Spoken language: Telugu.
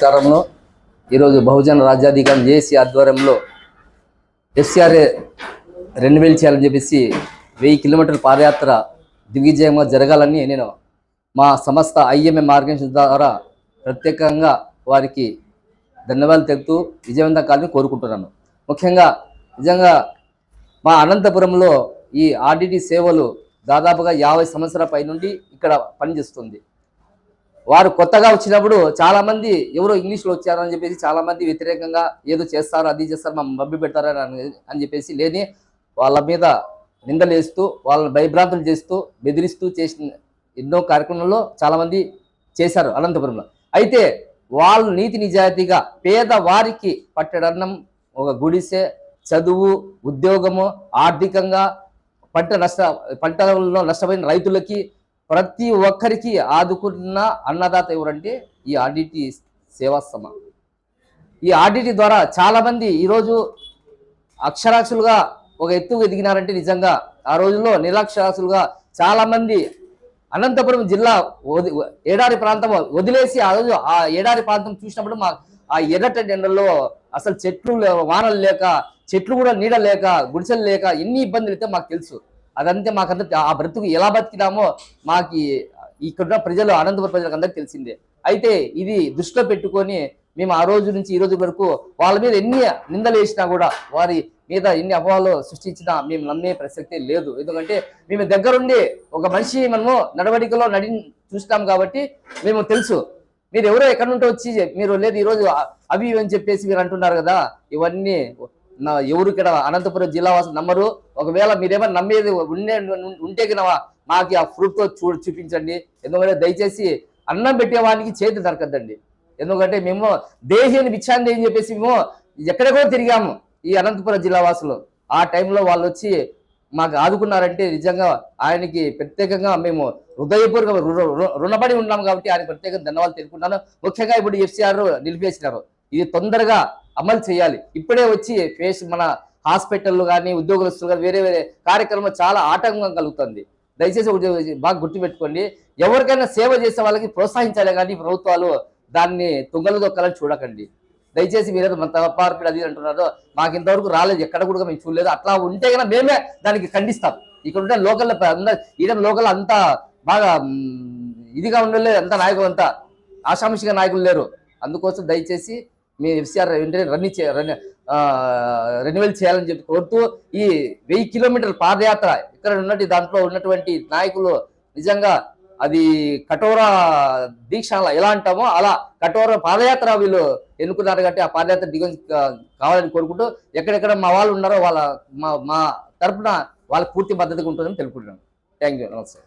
నమస్కారములు. ఈరోజు బహుజన రాజ్యాధికారం జేఏసీ ఆధ్వర్యంలో ఎఫ్సిఆర్ఏ రెన్యువల్ చేయాలని చెప్పేసి 1000 కిలోమీటర్ల పాదయాత్ర దిగ్విజయంగా జరగాలని నేను మా సంస్థ ఐఎంఎం ఆర్గనైజేషన్ ద్వారా ప్రత్యేకంగా వారికి ధన్యవాదాలు తెలుపుతూ విజయవంతం కావాలని కోరుకుంటున్నాను. ముఖ్యంగా నిజంగా మా అనంతపురంలో ఈ ఆర్డిటి సేవలు దాదాపుగా 50 సంవత్సరాల పై నుండి ఇక్కడ పనిచేస్తుంది. వారు కొత్తగా వచ్చినప్పుడు చాలామంది ఎవరో ఇంగ్లీష్లో వచ్చారని చెప్పేసి చాలామంది వ్యతిరేకంగా ఏదో చేస్తారు, అది చేస్తారు, మా మబ్బి పెడతారని అని చెప్పేసి లేని వాళ్ళ మీద నిందలేస్తూ వాళ్ళని భయభ్రాంతులు చేస్తూ బెదిరిస్తూ చేసిన ఎన్నో కార్యక్రమాల్లో చాలామంది చేశారు అనంతపురంలో. అయితే వాళ్ళు నీతి నిజాయితీగా పేదవారికి పట్టడన్నం, ఒక గుడిసె, చదువు, ఉద్యోగము, ఆర్థికంగా పంటలలో నష్టపోయిన రైతులకి ప్రతి ఒక్కరికి ఆదుకున్న అన్నదాత ఎవరంటే ఈ ఆర్డిటి సేవాశ్రమ. ఈ ఆర్డిటి ద్వారా చాలామంది ఈరోజు అక్షరాస్యులుగా ఒక ఎత్తుకు ఎదిగినారంటే నిజంగా ఆ రోజుల్లో నిరక్షరాస్యులుగా చాలామంది అనంతపురం జిల్లా ఏడారి ప్రాంతం వదిలేసి ఆ రోజు ఆ ఏడారి ప్రాంతం చూసినప్పుడు ఆ ఎర్రటి ఎండల్లో అసలు చెట్లు వానలు లేక, చెట్లు కూడా నీడ లేక, గుడిసెలు లేక ఎన్ని ఇబ్బందులు అయితే మాకు తెలుసు. అదంతే మాకంతా ఆ బ్రతుకు ఎలా బతికినామో మాకు ఇక్కడ ప్రజలు, అనంతపురం ప్రజలకు అందరికీ తెలిసిందే. అయితే ఇది దృష్టిలో పెట్టుకొని మేము ఆ రోజు నుంచి ఈ రోజు వరకు వాళ్ళ మీద ఎన్ని నిందలు వేసినా కూడా, వారి మీద ఎన్ని అపోహలు సృష్టించినా మేము నమ్మే ప్రసక్తే లేదు. ఎందుకంటే మేము దగ్గరుండి ఒక మనిషి మనము నడవడికలో చూస్తాం కాబట్టి మేము తెలుసు. మీరు ఎవరో ఎక్కడి నుండి వచ్చి మీరు లేదు ఈరోజు అవి అని చెప్పేసి మీరు అంటున్నారు కదా, ఇవన్నీ ఎవరు ఇక్కడ అనంతపురం జిల్లా వాసులు నమ్మరు. ఒకవేళ మీరేమైనా నమ్మేది ఉంటే కనుక మాకు ఆ ఫ్రూట్తో చూపించండి. ఎందుకంటే దయచేసి అన్నం పెట్టేవానికి చేతి దొరకద్దండి. ఎందుకంటే మేము దేహాన్ని విచ్చాంది అని చెప్పేసి మేము ఎక్కడెక్కడో తిరిగాము ఈ అనంతపురం జిల్లా వాసులు. ఆ టైంలో వాళ్ళు వచ్చి మాకు ఆదుకున్నారంటే నిజంగా ఆయనకి ప్రత్యేకంగా మేము హృదయపూర్వక రుణపడి ఉన్నాము కాబట్టి ఆయన ప్రత్యేకంగా ధన్యవాదాలు తెలుపుకుంటాను. ముఖ్యంగా ఇప్పుడు ఎఫ్సిఆర్ నిలిపేసినారు, ఇది తొందరగా అమలు చేయాలి. ఇప్పుడే వచ్చి మన హాస్పిటల్లో కానీ ఉద్యోగస్తులు కానీ వేరే వేరే కార్యక్రమం చాలా ఆటంకం కలుగుతుంది. దయచేసి బాగా గుర్తుపెట్టుకోండి, ఎవరికైనా సేవ చేసే వాళ్ళకి ప్రోత్సహించాలి కానీ ప్రభుత్వాలు దాన్ని తుంగలు దొక్కాలని చూడకండి. దయచేసి మీరేదో మన తప్పార్పిడి అది అంటున్నారో మాకు ఇంతవరకు రాలేదు, ఎక్కడ కూడా మేము చూడలేదు. అట్లా ఉంటే కన్నా మేమే దానికి ఖండిస్తాం. ఇక్కడ ఉంటే లోకల్ ఈడ లోకల్ అంతా బాగా ఇదిగా ఉండలేదు, అంతా నాయకులు అంతా ఆషామిషిగా నాయకులు లేరు. అందుకోసం దయచేసి మీ ఎఫ్సిఆర్ వెంటనే రెన్యువల్ చేయాలని చెప్పి కోరుతూ ఈ 1000 కిలోమీటర్ల పాదయాత్ర ఇక్కడ ఉన్నట్టు దాంట్లో ఉన్నటువంటి నాయకులు నిజంగా అది కఠోర దీక్ష ఎలా అంటామో అలా కఠోర పాదయాత్ర వీళ్ళు ఎన్నుకున్నారు కాబట్టి ఆ పాదయాత్ర కావాలని కోరుకుంటూ ఎక్కడెక్కడ మా వాళ్ళు ఉన్నారో వాళ్ళ మా తరపున వాళ్ళకి పూర్తి మద్దతుగా ఉంటుందని తెలుపుకుంటున్నాను. Thank you. నమస్తే.